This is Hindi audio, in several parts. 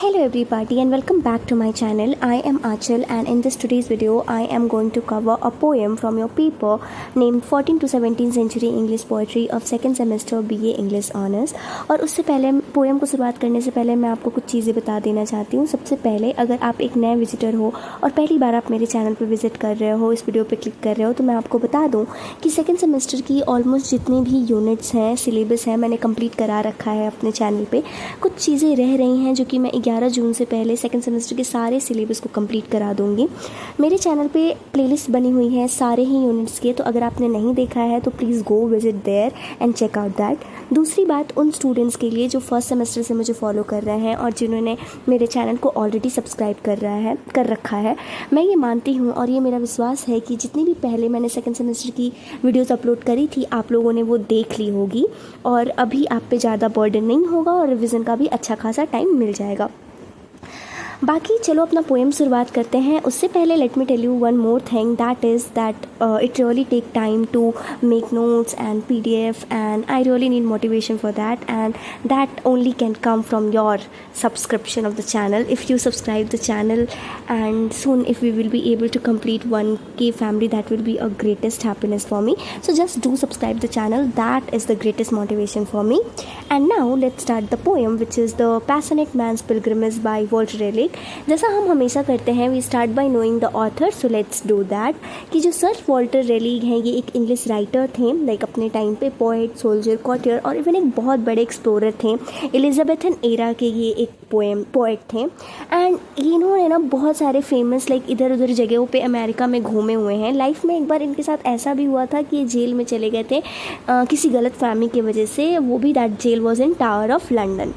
Hello everybody and welcome back to my channel. I am Achal and in this today's video I am going to cover a poem from your paper named 14th to 17th Century English Poetry of second semester BA English Honours। और उससे पहले पोएम को शुरुआत करने से पहले मैं आपको कुछ चीज़ें बता देना चाहती हूँ। सबसे पहले अगर आप एक नए विजिटर हो और पहली बार आप मेरे चैनल पर विजिट कर रहे हो, इस वीडियो पर क्लिक कर रहे हो, तो मैं आपको बता दूँ कि सेकेंड सेमेस्टर की ऑलमोस्ट जितनी भी यूनिट्स हैं, सिलेबस है, मैंने कंप्लीट करा रखा है अपने चैनल पर। कुछ चीज़ें रह रही हैं जो कि मैं 11 जून से पहले सेकंड सेमेस्टर के सारे सिलेबस को कंप्लीट करा दूंगी। मेरे चैनल पे प्लेलिस्ट बनी हुई है सारे ही यूनिट्स के, तो अगर आपने नहीं देखा है तो please go visit there and check out that. दूसरी बात उन स्टूडेंट्स के लिए जो फर्स्ट सेमेस्टर से मुझे फॉलो कर रहे हैं और जिन्होंने मेरे चैनल को ऑलरेडी सब्सक्राइब कर रखा है, मैं ये मानती हूँ और ये मेरा विश्वास है कि जितनी भी पहले मैंने सेकंड सेमेस्टर की वीडियोज़ अपलोड करी थी आप लोगों ने वो देख ली होगी और अभी आप पे ज़्यादा बर्डन नहीं होगा और रिविज़न का भी अच्छा खासा टाइम मिल जाएगा। बाकी चलो अपना पोएम शुरुआत करते हैं। उससे पहले let me tell you one more thing, that is that it really take time to make notes and PDF and I really need motivation for that, and that only can come from your subscription of the channel. If you subscribe the channel and soon if we will be able to complete 1K family, that will be a greatest happiness for me. So just do subscribe the channel, that is the greatest motivation for me. And now let's start the poem, which is The Passionate Man's Pilgrimage by Walter Raleigh। जैसा हम हमेशा करते हैं, we start by knowing the author, so let's do that. कि जो सर वॉल्टर रेली हैं ये एक इंग्लिश राइटर थे, लाइक अपने टाइम पे पोएट, सोल्जर, कॉटियर और इवन एक बहुत बड़े एक्सप्लोरर थे। एलिजाबेथन एरा के ये एक पोएट थे एंड इन्होंने ना बहुत सारे फेमस लाइक इधर उधर जगहों पे अमेरिका में घूमे हुए हैं। लाइफ में एक बार इनके साथ ऐसा भी हुआ था कि ये जेल में चले गए थे किसी गलत फहमी की वजह से, वो भी that jail was in Tower of London.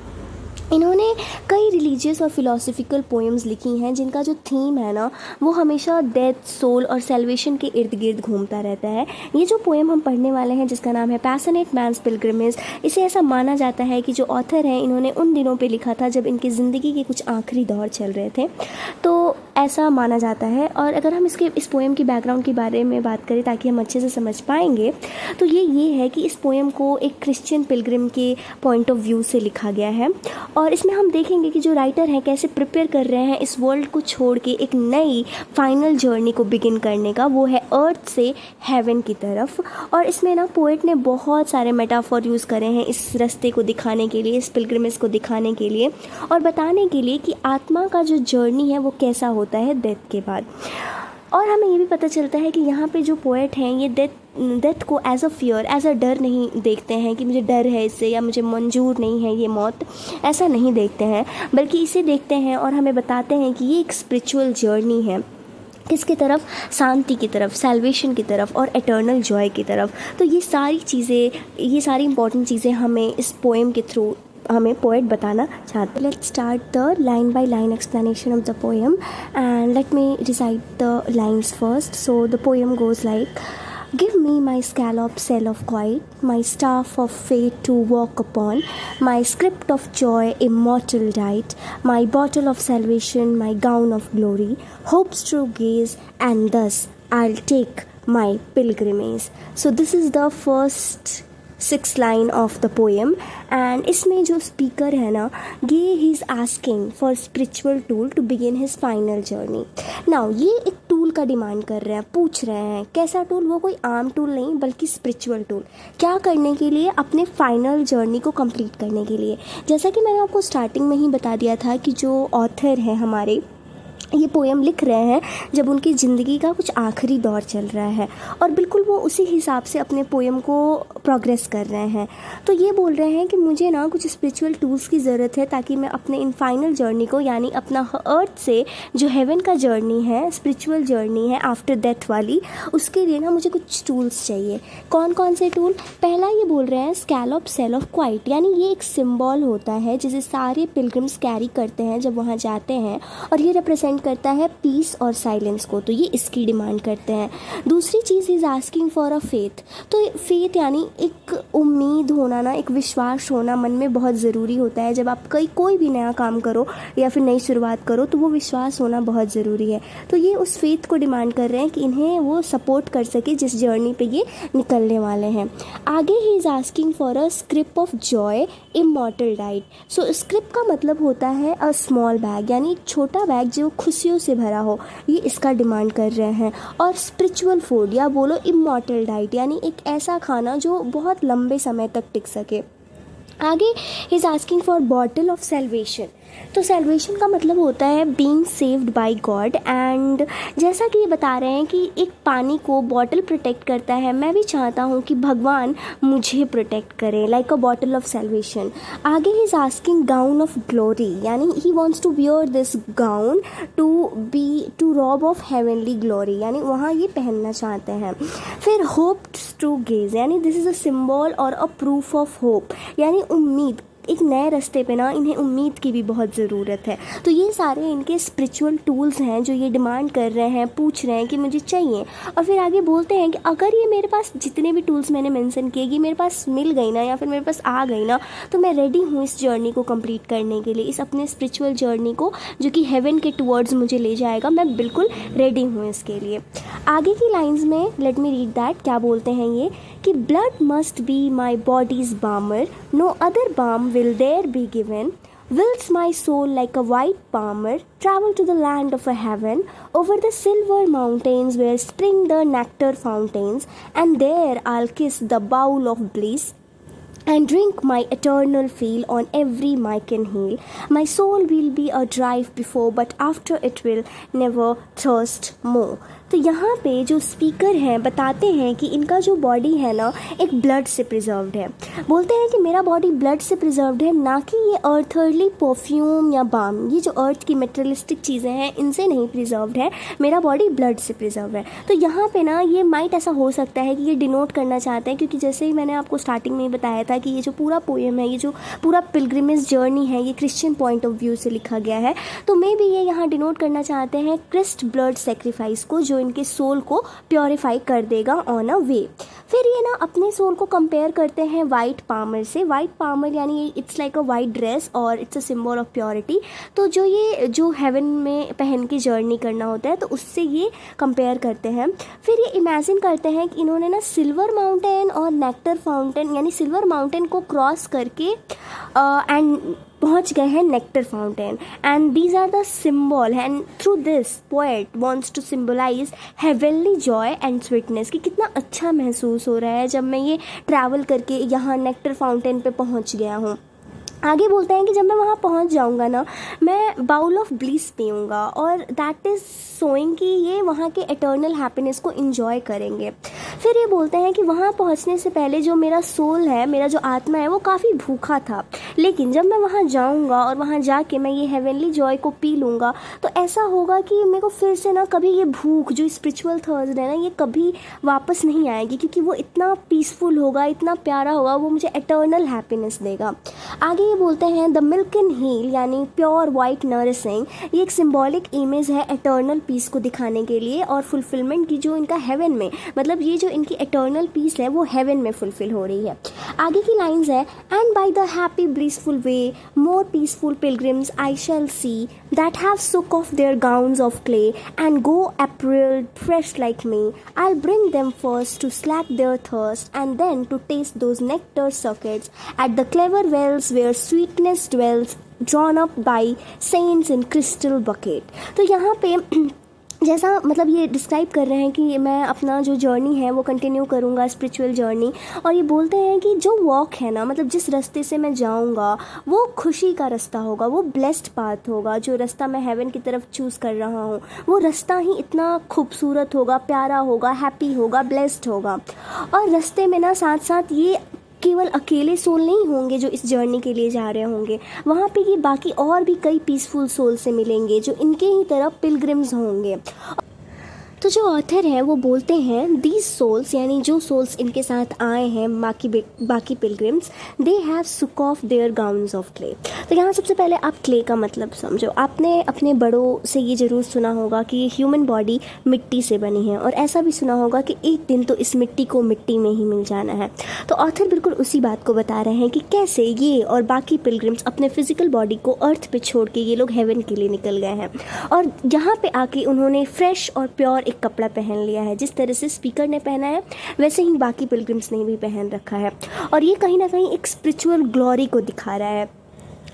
इन्होंने कई रिलीजियस और फिलोसफिकल पोएम्स लिखी हैं जिनका जो थीम है ना वो हमेशा डेथ, सोल और सेल्वेशन के इर्द गिर्द घूमता रहता है। ये जो पोएम हम पढ़ने वाले हैं जिसका नाम है पैशनेट मैन्स पिलग्रिमेज, इसे ऐसा माना जाता है कि जो ऑथर हैं इन्होंने उन दिनों पे लिखा था जब इनकी ज़िंदगी के कुछ आखिरी दौर चल रहे थे, तो ऐसा माना जाता है। और अगर हम इस पोएम की बैकग्राउंड के बारे में बात करें ताकि हम अच्छे से समझ पाएंगे, तो ये है कि इस पोएम को एक क्रिश्चियन पिलग्रिम के पॉइंट ऑफ व्यू से लिखा गया है और इसमें हम देखेंगे कि जो राइटर हैं कैसे प्रिपेयर कर रहे हैं इस वर्ल्ड को छोड़ के एक नई फाइनल जर्नी को बिगिन करने का, वो है अर्थ से हेवन की तरफ। और इसमें ना पोएट ने बहुत सारे मेटाफोर यूज़ करे हैं इस रास्ते को दिखाने के लिए, इस पिलग्रिमेज को दिखाने के लिए और बताने के लिए कि आत्मा का जो जर्नी है वो कैसा होता है डेथ के बाद। और हमें ये भी पता चलता है कि यहाँ पे जो पोएट हैं ये डेथ को as a fear, as a डर नहीं देखते हैं कि मुझे डर है इससे या मुझे मंजूर नहीं है ये मौत, ऐसा नहीं देखते हैं, बल्कि इसे देखते हैं और हमें बताते हैं कि ये एक स्पिरिचुअल जर्नी है। किसकी तरफ? शांति की तरफ, सैल्वेशन की तरफ और एटर्नल जॉय की तरफ। तो ये सारी इंपॉर्टेंट चीज़ें हमें इस पोएम के थ्रू हमें पोएट बताना चाहते हैं। Let's start the line by line explanation of the poem and let me recite the lines first. So the poem goes like, Give me my scallop cell of quiet, my staff of fate to walk upon, my script of joy, immortal dight, my bottle of salvation, my gown of glory, hope's true gaze, and thus I'll take my pilgrimage. So this is the first 6 line of the poem and इसमें जो स्पीकर है ना ये he is asking for spiritual tool to begin his final journey. Now ये एक टूल का डिमांड कर रहे हैं, पूछ रहे हैं कैसा टूल, वो कोई आम टूल नहीं बल्कि स्पिरिचुअल टूल। क्या करने के लिए? अपने फाइनल जर्नी को कंप्लीट करने के लिए। जैसा कि मैंने आपको स्टार्टिंग में ही बता दिया था कि जो ऑथर हैं हमारे ये पोएम लिख रहे हैं जब उनकी ज़िंदगी का कुछ आखिरी दौर चल रहा है और बिल्कुल वो उसी हिसाब से अपने पोएम को प्रोग्रेस कर रहे हैं। तो ये बोल रहे हैं कि मुझे ना कुछ स्पिरिचुअल टूल्स की ज़रूरत है ताकि मैं अपने इन फाइनल जर्नी को, यानी अपना अर्थ से जो हेवन का जर्नी है, स्पिरिचुअल जर्नी है आफ्टर डेथ वाली, उसके लिए ना मुझे कुछ टूल्स चाहिए। कौन कौन से टूल? पहला ये बोल रहे हैं स्कैलॉप सेल ऑफ क्वाइट, यानी ये एक सिम्बॉल होता है जिसे सारे पिलग्रिम्स कैरी करते हैं जब वहाँ जाते हैं और ये रिप्रेजेंट करता है पीस और साइलेंस को, तो ये इसकी डिमांड करते हैं। दूसरी चीज़ is asking for a faith. तो फेथ यानी एक उम्मीद होना ना, एक विश्वास होना मन में बहुत ज़रूरी होता है। जब आप कोई भी नया काम करो या फिर नई शुरुआत करो तो वो विश्वास होना बहुत ज़रूरी है। तो ये उस फेथ को डिमांड कर रहे हैं कि इन्हें वो सपोर्ट कर सके जिस जर्नी पे ये निकलने वाले हैं। आगे he is asking for a script of Joy immortal diet. So script का मतलब होता है अ स्मॉल बैग, यानी एक छोटा बैग जो खुशियों से भरा हो, ये इसका डिमांड कर रहे हैं। और स्पिरिचुअल फूड या बोलो इमॉर्टल डाइट, यानी एक ऐसा खाना जो बहुत लंबे समय तक टिक सके। आगे is asking for bottle of salvation. तो सेल्वेशन का मतलब होता है being saved by God, and जैसा कि ये बता रहे हैं कि एक पानी को बॉटल प्रोटेक्ट करता है, मैं भी चाहता हूँ कि भगवान मुझे प्रोटेक्ट करें, like a bottle of salvation. आगे he is asking gown of glory, यानी he wants to wear this gown to rob of heavenly glory, यानी वहाँ ये पहनना चाहते हैं। फिर होप्स टू गेज, यानी दिस इज़ अ सिम्बॉल और अ प्रूफ ऑफ होप, यानी उम्मीद। एक नए रास्ते पे ना इन्हें उम्मीद की भी बहुत ज़रूरत है। तो ये सारे इनके स्पिरिचुअल टूल्स हैं जो ये डिमांड कर रहे हैं, पूछ रहे हैं कि मुझे चाहिए। और फिर आगे बोलते हैं कि अगर ये मेरे पास जितने भी टूल्स मैंने मेंशन किए कि मेरे पास मिल गई ना या फिर मेरे पास आ गई ना, तो मैं रेडी हूँ इस जर्नी को कंप्लीट करने के लिए, इस अपने स्पिरिचुअल जर्नी को जो कि हेवन के टुवर्ड्स मुझे ले जाएगा, मैं बिल्कुल रेडी हूँ इसके लिए। आगे की लाइन्स में लेट मी रीड दैट, क्या बोलते हैं ये कि blood must be my body's balmer, no other balm will there be given, whilst my soul like a white palmer travel to the land of a heaven, over the silver mountains where spring the nectar fountains, and there I'll kiss the bowl of bliss and drink my eternal fill on every Mycan hill. My soul will be a drive before, but after it will never thirst more. तो यहाँ पे जो स्पीकर हैं बताते हैं कि इनका जो बॉडी है ना एक ब्लड से प्रिजर्व्ड है। बोलते हैं कि मेरा बॉडी ब्लड से प्रिजर्व्ड है, ना कि ये अर्थर्ली परफ्यूम या बाम, ये जो अर्थ की मेटेरियलिस्टिक चीज़ें हैं इनसे नहीं प्रिजर्व्ड है, मेरा बॉडी ब्लड से प्रिजर्व है। तो यहाँ पे ना ये माइट ऐसा हो सकता है कि ये डिनोट करना चाहते हैं, क्योंकि जैसे ही मैंने आपको स्टार्टिंग में ही बताया था कि ये जो पूरा पोएम है, ये जो पूरा पिलग्रिमेज जर्नी है, ये क्रिश्चियन पॉइंट ऑफ व्यू से लिखा गया है। तो मे बी ये यहाँ डिनोट करना चाहते हैं क्रिस्ट ब्लड सेक्रीफाइस को, जो इनके सोल को प्योरीफाई कर देगा ऑन अ वे। फिर ये ना अपने सोल को कंपेयर करते हैं वाइट पामर से। वाइट पामर यानी it's like a white dress और it's a symbol of purity. तो जो हेवन में पहन के जर्नी करना होता है तो उससे ये कंपेयर करते हैं। फिर ये इमेजिन करते हैं कि इन्होंने ना सिल्वर माउंटेन और नेक्टर फाउंटेन, यानी सिल्वर माउंटेन को क्रॉस करके एंड पहुंच गए हैं nectar fountain, and these are the symbol, and through this poet wants to symbolize heavenly joy and sweetness, कि कितना अच्छा महसूस हो रहा है जब मैं ये ट्रैवल करके यहाँ नेक्टर फाउंटेन पे पहुँच गया हूँ। आगे बोलते हैं कि जब मैं वहाँ पहुँच जाऊँगा ना, मैं बाउल ऑफ ब्लिस पीऊँगा, और दैट इज़ शोइंग कि ये वहाँ के एटर्नल हैप्पीनेस को इन्जॉय करेंगे। फिर ये बोलते हैं कि वहाँ पहुँचने से पहले जो मेरा सोल है, मेरा जो आत्मा है, वो काफ़ी भूखा था, लेकिन जब मैं वहाँ जाऊँगा और वहाँ जाके मैं ये हेवनली जॉय को पी लूँगा तो ऐसा होगा कि मेरे को फिर से ना कभी ये भूख, जो स्पिरिचुअल थर्स्ट है ना, ये कभी वापस नहीं आएगी, क्योंकि वो इतना पीसफुल होगा, इतना प्यारा होगा, वो मुझे एटर्नल हैप्पीनेस देगा। आगे ये बोलते हैं द मिल्क इन हील, यानी प्योर वाइट नरिशिंग, ये एक सिंबॉलिक इमेज है एटर्नल पीस को दिखाने के लिए और फुलफिलमेंट की, जो इनका हेवन में, मतलब ये जो इनकी एटर्नल पीस है वो हेवन में फुलफिल हो रही है। आगे की लाइंस है and by the happy blissful way more peaceful pilgrims I shall see that have shook off their gowns of clay and go appareled fresh like me, I'll bring them first to slake their thirst and then to taste those nectar circuits at the clever wells where sweetness dwells, drawn up by saints in crystal bucket। तो यहाँ पे जैसा मतलब ये डिस्क्राइब कर रहे हैं कि मैं अपना जो जर्नी है वो कंटिन्यू करूँगा, स्पिरिचुअल जर्नी, और ये बोलते हैं कि जो वॉक है ना, मतलब जिस रास्ते से मैं जाऊँगा वो खुशी का रास्ता होगा, वो ब्लेस्ड पाथ होगा। जो रास्ता मैं हेवन की तरफ चूज़ कर रहा हूँ वो रास्ता ही इतना खूबसूरत होगा, प्यारा होगा, हैप्पी होगा, ब्लेस्ड होगा। और रास्ते में ना साथ साथ ये केवल अकेले सोल नहीं होंगे जो इस जर्नी के लिए जा रहे होंगे, वहाँ पे ये बाकी और भी कई पीसफुल सोल से मिलेंगे जो इनके ही तरह पिलग्रिम्स होंगे। तो जो ऑथर हैं वो बोलते हैं दीज सोल्स, यानी जो सोल्स इनके साथ आए हैं बाकी pilgrims, they have shook off their gowns of clay. तो यहाँ सबसे पहले आप क्ले का मतलब समझो। आपने अपने बड़ों से ये ज़रूर सुना होगा कि ह्यूमन बॉडी मिट्टी से बनी है, और ऐसा भी सुना होगा कि एक दिन तो इस मिट्टी को मिट्टी में ही मिल जाना है। तो ऑथर बिल्कुल उसी बात को बता रहे हैं कि कैसे ये और बाकी पिलग्रिम्स अपने फिजिकल बॉडी को अर्थ पे छोड़ के ये लोग हेवन के लिए निकल गए हैं, और यहाँ पे आके उन्होंने फ्रेश और प्योर एक कपड़ा पहन लिया है। जिस तरह से स्पीकर ने पहना है वैसे ही बाकी पिलग्रिम्स ने भी पहन रखा है, और ये कहीं ना कहीं एक स्पिरिचुअल ग्लोरी को दिखा रहा है।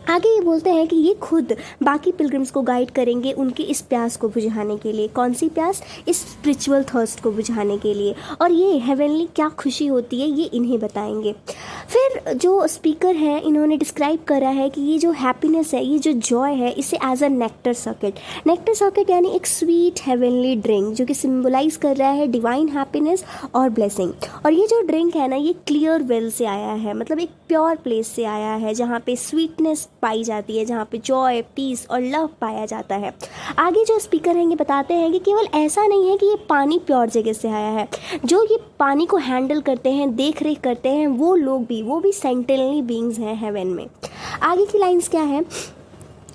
आगे ये बोलते हैं कि ये खुद बाकी पिलग्रिम्स को गाइड करेंगे उनकी इस प्यास को बुझाने के लिए। कौन सी प्यास? इस स्पिरिचुअल थर्स्ट को बुझाने के लिए, और ये हेवनली क्या खुशी होती है ये इन्हें बताएंगे। फिर जो स्पीकर हैं इन्होंने डिस्क्राइब करा है कि ये जो हैप्पीनेस है, ये जो जॉय है, इसे एज अ नेक्टर सर्किट यानी एक स्वीट हेवनली ड्रिंक जो कि सिम्बलाइज कर रहा है डिवाइन हैप्पीनेस और ब्लेसिंग। और ये जो ड्रिंक है ना, ये क्लियर वेल से आया है, मतलब एक प्योर प्लेस से आया है जहाँ पे स्वीटनेस पाई जाती है, जहाँ पे जॉय, पीस और लव पाया जाता है। आगे जो स्पीकर हैं ये बताते हैं कि केवल ऐसा नहीं है कि ये पानी प्योर जगह से आया है, जो ये पानी को हैंडल करते हैं, देख रेख करते हैं, वो भी सेंटिनली बीइंग्स हैं हेवन में। आगे की लाइंस क्या है?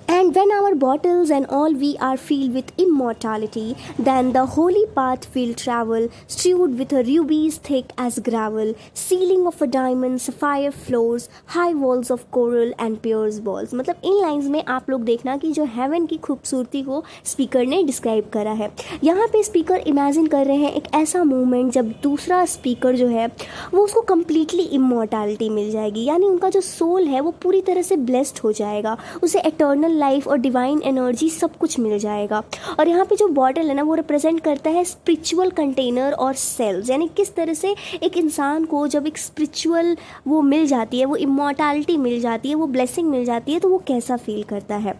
And when our bottles and all we are filled with immortality, then the holy path we'll travel, strewed with rubies thick as gravel, ceiling of a diamond, sapphire floors, high walls of coral and pierced balls। मतलब इन लाइंस में आप लोग देखना कि जो हेवन की खूबसूरती को स्पीकर ने डिस्क्राइब करा है। यहाँ पे स्पीकर इमेजिन कर रहे हैं एक ऐसा मोमेंट जब दूसरा स्पीकर जो है वो उसको कम्प्लीटली इमॉर्टैलिटी मिल जाएगी, यानी उनका जो सोल है वो पूरी तरह से ब्लेस्ड हो जाएगा, उसे एटर्नल लाइफ और डिवाइन एनर्जी सब कुछ मिल जाएगा। और यहाँ पे जो बॉटल है ना वो रिप्रेजेंट करता है स्पिरिचुअल कंटेनर और सेल्स, यानी किस तरह से एक इंसान को जब एक स्पिरिचुअल वो मिल जाती है, वो इमॉर्टैलिटी मिल जाती है, वो ब्लेसिंग मिल जाती है, तो वो कैसा फील करता है।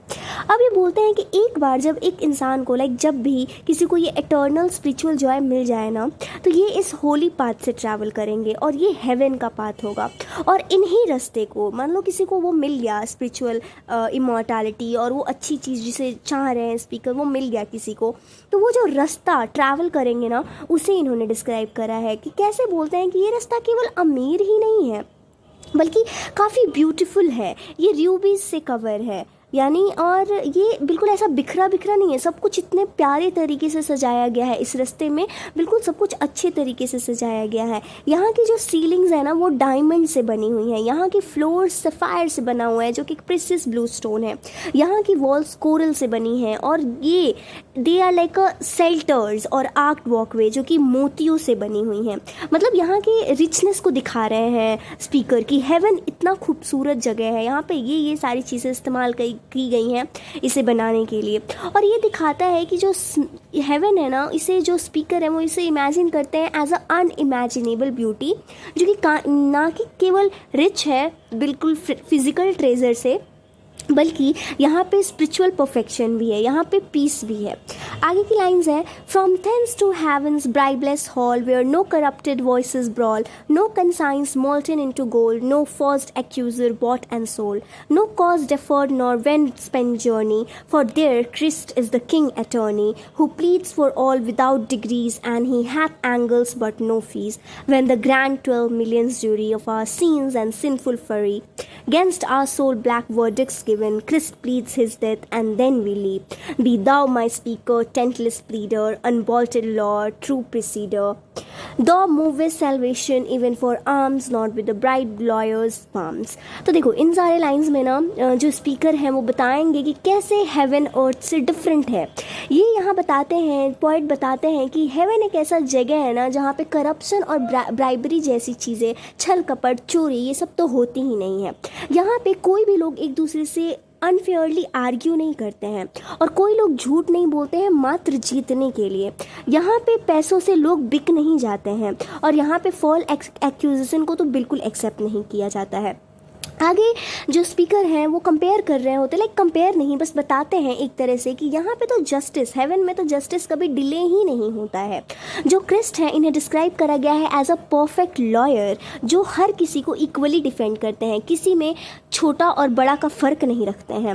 अब ये बोलते हैं कि एक बार जब एक इंसान को जब भी किसी को ये एटर्नल स्पिरिचुअल जॉय मिल जाए ना, तो ये इस होली पाथ से ट्रैवल करेंगे और ये हेवन का पाथ होगा। और इन्हीं रास्ते को, मान लो किसी को वो मिल गया स्पिरिचुअल इमॉर्टैलिटी और वो अच्छी चीज़ जिसे चाह रहे हैं स्पीकर, वो मिल गया किसी को, तो वो जो रास्ता ट्रैवल करेंगे ना उसे इन्होंने डिस्क्राइब करा है कि कैसे बोलते हैं कि ये रास्ता केवल अमीर ही नहीं है बल्कि काफ़ी ब्यूटीफुल है, ये रूबीज से कवर है, यानी और ये बिल्कुल ऐसा बिखरा बिखरा नहीं है, सब कुछ इतने प्यारे तरीके से सजाया गया है इस रास्ते में, बिल्कुल सब कुछ अच्छे तरीके से सजाया गया है। यहाँ की जो सीलिंग्स है ना वो डायमंड से बनी हुई हैं, यहाँ की फ्लोर सफ़ायर से बना हुआ है जो कि प्रेशियस ब्लू स्टोन है, यहाँ की वॉल्स कोरल से बनी हैं, और ये they are like a shelters और आर्क्ड वॉकवे जो कि मोतियों से बनी हुई हैं। मतलब यहाँ की रिचनेस को दिखा रहे हैं स्पीकर की हेवन इतना खूबसूरत जगह है, यहाँ पे ये सारी चीज़ें इस्तेमाल की गई हैं इसे बनाने के लिए। और ये दिखाता है कि जो हेवन है ना, इसे जो स्पीकर है वो इसे इमेजिन करते हैं एज अ अनइमेजिनेबल ब्यूटी, जो कि ना कि केवल रिच है बिल्कुल फिजिकल ट्रेजर से, बल्कि यहाँ पे स्पिरिचुअल परफेक्शन भी है, यहाँ पे पीस भी है। आगे की लाइंस है, from thence to heaven's bribeless hall where no corrupted voices brawl, no conscience molten into gold, no first accuser bought and sold, no cause deferred nor vain spend journey, for there Christ is the king attorney who pleads for all without degrees and he hath angels but no fees, when the grand 12 millions jury of our sins and sinful fury against our soul black verdicts given, Christ pleads his death and then we leap. Be thou my speaker, tentless pleader, unbolted Lord, true preceder. Thou movest salvation even for arms, not with the bright lawyer's palms. तो देखो इन सारे लाइंस में ना जो स्पीकर हैं वो बताएंगे कि कैसे हेवन अर्थ से डिफरेंट है। ये यहाँ बताते हैं, पॉइंट बताते हैं कि हेवन एक ऐसा जगह है ना जहाँ पे करप्शन और ब्राइबरी जैसी चीज़ें, छल कपट, चोरी, ये सब तो होती ही नहीं है। यहाँ पे कोई भी लोग एक दूसरे से अनफेयरली आर्ग्यू नहीं करते हैं और कोई लोग झूठ नहीं बोलते हैं मात्र जीतने के लिए। यहाँ पे पैसों से लोग बिक नहीं जाते हैं और यहाँ पे फॉल एक्यूजेशन को तो बिल्कुल एक्सेप्ट नहीं किया जाता है। आगे जो स्पीकर हैं वो कंपेयर कर रहे होते, लाइक कंपेयर नहीं, बस बताते हैं एक तरह से कि यहाँ पे तो जस्टिस, हेवन में तो जस्टिस कभी डिले ही नहीं होता है। जो क्रिस्ट हैं इन्हें डिस्क्राइब करा गया है एज अ परफेक्ट लॉयर जो हर किसी को इक्वली डिफेंड करते हैं, किसी में छोटा और बड़ा का फ़र्क नहीं रखते हैं।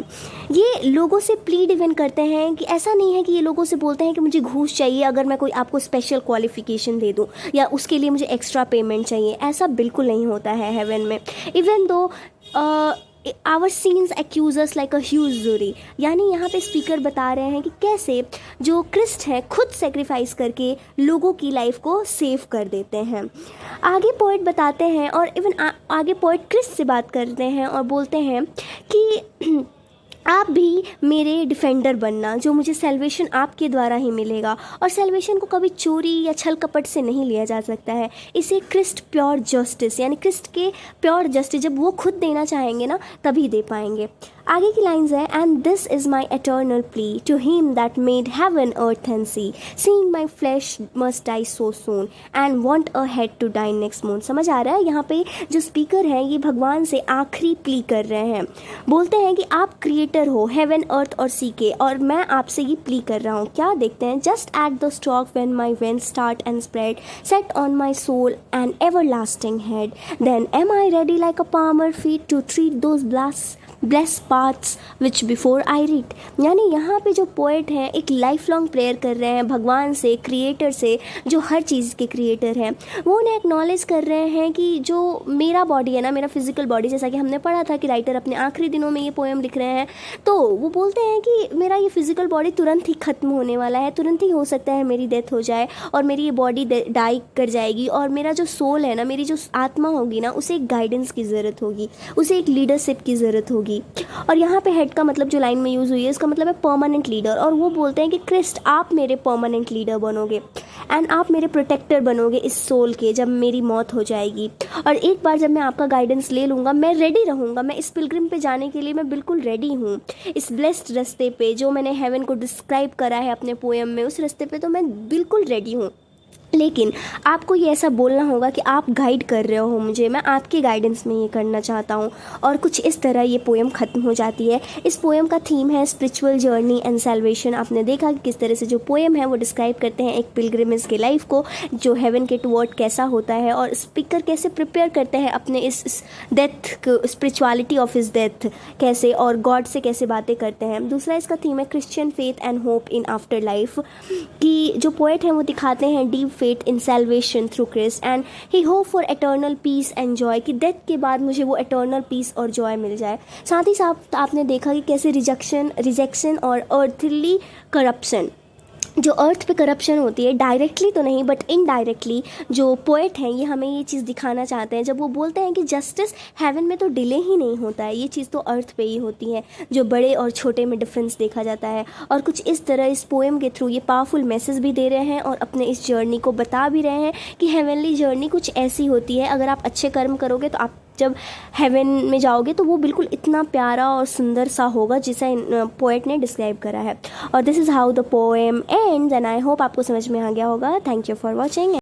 ये लोगों से प्लीड इवन करते हैं कि ऐसा नहीं है कि ये लोगों से बोलते हैं कि मुझे घूस चाहिए अगर मैं कोई आपको स्पेशल क्वालिफिकेशन दे दूँ या उसके लिए मुझे एक्स्ट्रा पेमेंट चाहिए, ऐसा बिल्कुल नहीं होता है हेवन में। Even though our sins accusers like a usury, यानी यहाँ पे स्पीकर बता रहे हैं कि कैसे जो क्रिस्ट हैं खुद सेक्रीफाइस करके लोगों की लाइफ को सेव कर देते हैं। आगे पोइट बताते हैं और इवन आगे पोइट क्रिस्ट से बात करते हैं और बोलते हैं कि आप भी मेरे डिफेंडर बनना, जो मुझे सेल्वेशन आपके द्वारा ही मिलेगा, और सेल्वेशन को कभी चोरी या छल कपट से नहीं लिया जा सकता है। इसे क्रिस्ट प्योर जस्टिस, यानी क्रिस्ट के प्योर जस्टिस जब वो खुद देना चाहेंगे ना तभी दे पाएंगे। आगे की लाइन्स है, and this is my eternal plea to him that made heaven earth and sea, seeing my flesh must die so soon and want a head to die next moon. समझ आ रहा है, यहाँ पे जो स्पीकर हैं ये भगवान से आखिरी प्ली कर रहे हैं, बोलते हैं कि आप क्रिएटर हो हेवन अर्थ और सी के, और मैं आपसे ये प्ली कर रहा हूँ। क्या देखते हैं, just at the stock when my veins start and spread, set on my soul and everlasting head, then am I ready like a palmer feet to treat those blessed paths which before I read. यानी यहाँ पे जो पोएट हैं एक लाइफ लॉन्ग प्रेयर कर रहे हैं भगवान से, क्रिएटर से, जो हर चीज़ के क्रिएटर हैं। वो उन्हें एक्नॉलेज कर रहे हैं कि जो मेरा बॉडी है ना, मेरा फिजिकल बॉडी, जैसा कि हमने पढ़ा था कि राइटर अपने आखिरी दिनों में ये पोएम लिख रहे हैं, तो वो बोलते हैं कि मेरा ये फिजिकल बॉडी तुरंत ही ख़त्म होने वाला है, तुरंत ही हो सकता है मेरी डेथ हो जाए और मेरी ये बॉडी डाई कर जाएगी, और मेरा जो सोल है ना, मेरी जो आत्मा होगी ना, उसे एक गाइडेंस की ज़रूरत होगी, उसे एक लीडरशिप की ज़रूरत होगी। और यहाँ पे हेड का मतलब जो लाइन में यूज़ हुई है इसका मतलब है परमानेंट लीडर, और वो बोलते हैं कि क्रिस्ट आप मेरे परमानेंट लीडर बनोगे एंड आप मेरे प्रोटेक्टर बनोगे इस सोल के जब मेरी मौत हो जाएगी। और एक बार जब मैं आपका गाइडेंस ले लूँगा, मैं रेडी रहूँगा, मैं इस पिलग्रिम पे जाने के लिए मैं बिल्कुल रेडी हूँ। इस ब्लेस्ड रास्ते पे जो मैंने हेवन को डिस्क्राइब करा है अपने पोएम में, उस रास्ते पे तो मैं बिल्कुल रेडी हूँ। लेकिन आपको ये ऐसा बोलना होगा कि आप गाइड कर रहे हो मुझे, मैं आपके गाइडेंस में ये करना चाहता हूँ। और कुछ इस तरह ये पोएम ख़त्म हो जाती है। इस पोएम का थीम है स्पिरिचुअल जर्नी एंड सैल्वेशन। आपने देखा कि किस तरह से जो पोएम है वो डिस्क्राइब करते हैं एक पिलग्रिमेज के लाइफ को, जो हेवन के टुवर्ड कैसा होता है, और स्पीकर कैसे प्रिपेयर करते हैं अपने इस डेथ को, स्पिरिचुअलिटी ऑफ इस डेथ कैसे, और गॉड से कैसे बातें करते हैं। दूसरा इसका थीम है Christian faith and hope in afterlife, कि जो पोएट हैं वो दिखाते हैं deep faith in salvation through Christ and he hope for eternal peace and joy, कि डेथ के बाद मुझे वो एटर्नल पीस और जॉय मिल जाए। साथ ही साथ आपने देखा कि कैसे रिजेक्शन और अर्थली करप्शन, जो अर्थ पे करप्शन होती है, डायरेक्टली तो नहीं बट इनडायरेक्टली जो पोएट हैं ये हमें ये चीज़ दिखाना चाहते हैं जब वो बोलते हैं कि जस्टिस हेवन में तो डिले ही नहीं होता है, ये चीज़ तो अर्थ पे ही होती है, जो बड़े और छोटे में डिफरेंस देखा जाता है। और कुछ इस तरह इस पोएम के थ्रू ये पावरफुल मैसेज भी दे रहे हैं और अपने इस जर्नी को बता भी रहे हैं कि हेवनली जर्नी कुछ ऐसी होती है, अगर आप अच्छे कर्म करोगे तो आप जब हेवन में जाओगे तो वो बिल्कुल इतना प्यारा और सुंदर सा होगा जिसे पोएट ने डिस्क्राइब करा है। और this is how the poem ends and I hope आपको समझ में आ गया होगा। Thank you for watching.